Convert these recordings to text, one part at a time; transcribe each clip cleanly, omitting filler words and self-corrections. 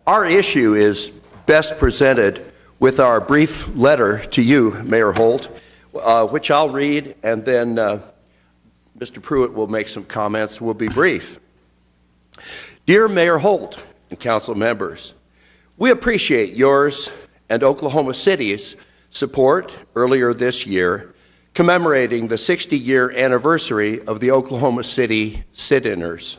Our issue is best presented with our brief letter to you, Mayor Holt, which I'll read, and then Mr. Pruitt will make some comments. We'll be brief. Dear Mayor Holt and council members, we appreciate yours and Oklahoma City's support earlier this year, commemorating the 60-year anniversary of the Oklahoma City sit-inners.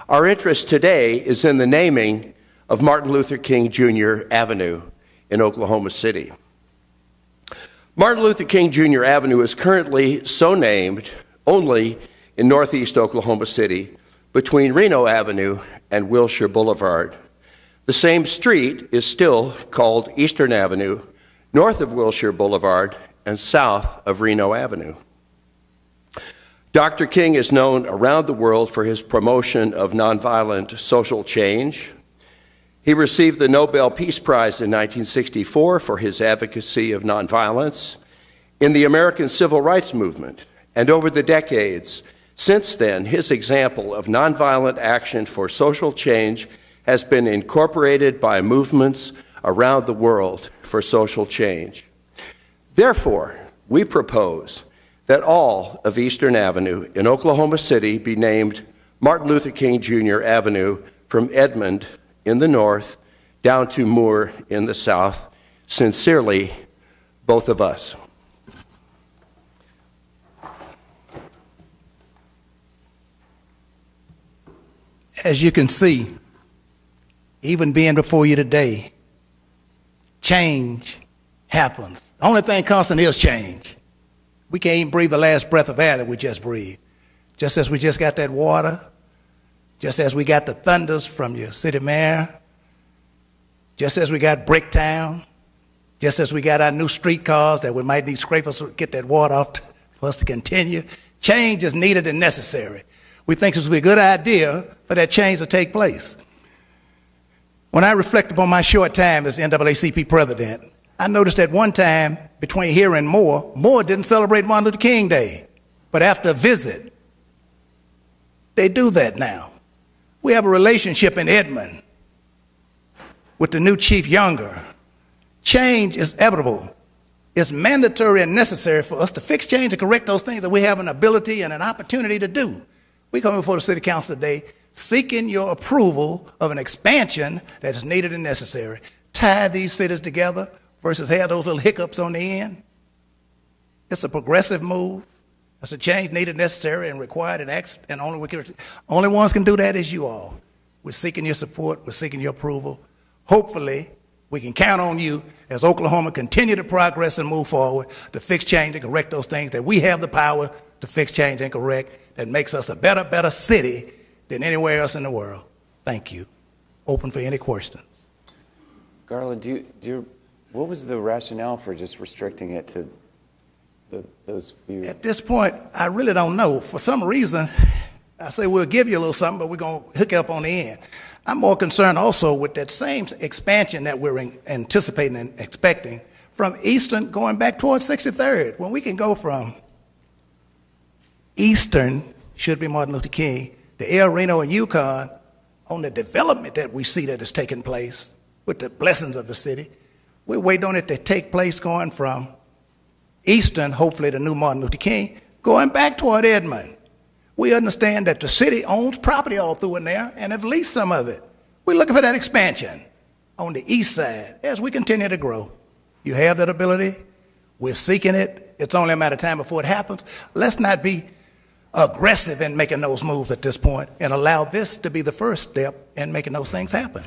Our interest today is in the naming of Martin Luther King Jr. Avenue in Oklahoma City. Martin Luther King Jr. Avenue is currently so named only in northeast Oklahoma City between Reno Avenue and Wilshire Boulevard. The same street is still called Eastern Avenue, north of Wilshire Boulevard and south of Reno Avenue. Dr. King is known around the world for his promotion of nonviolent social change. He received the Nobel Peace Prize in 1964 for his advocacy of nonviolence in the American Civil Rights Movement, and over the decades since then, his example of nonviolent action for social change has been incorporated by movements around the world for social change. Therefore, we propose that all of Eastern Avenue in Oklahoma City be named Martin Luther King Jr. Avenue from Edmond in the north down to Moore in the south. Sincerely, both of us. As you can see, even being before you today, change happens. The only thing constant is change. We can't even breathe the last breath of air that we just breathed. Just as we just got that water, just as we got the thunders from your city mayor, just as we got Bricktown, just as we got our new streetcars that we might need scrapers to get that water off for us to continue, change is needed and necessary. We think this would be a good idea for that change to take place. When I reflect upon my short time as NAACP president, I noticed at one time between here and Moore didn't celebrate Martin Luther King Day. But after a visit, they do that now. We have a relationship in Edmond with the new Chief Younger. Change is inevitable. It's mandatory and necessary for us to fix change and correct those things that we have an ability and an opportunity to do. We come before the City Council today seeking your approval of an expansion that is needed and necessary. Tie these cities together versus have those little hiccups on the end. It's a progressive move. It's a change needed, necessary, and required, and only ones can do that is you all. We're seeking your support. We're seeking your approval. Hopefully, we can count on you as Oklahoma continue to progress and move forward to fix change and correct those things that we have the power to fix change and correct that makes us a better city than anywhere else in the world. Thank you. Open for any questions. Garland, what was the rationale for just restricting it to those few? At this point, I really don't know. For some reason, I say we'll give you a little something, but we're going to hook it up on the end. I'm more concerned also with that same expansion that we're anticipating and expecting from Eastern going back towards 63rd, when we can go from Eastern, should be Martin Luther King, to El Reno and Yukon on the development that we see that is taking place with the blessings of the city. We're waiting on it to take place going from Eastern, hopefully the new Martin Luther King, going back toward Edmond. We understand that the city owns property all through in there and have leased some of it. We're looking for that expansion on the east side as we continue to grow. You have that ability. We're seeking it. It's only a matter of time before it happens. Let's not be aggressive in making those moves at this point and allow this to be the first step in making those things happen.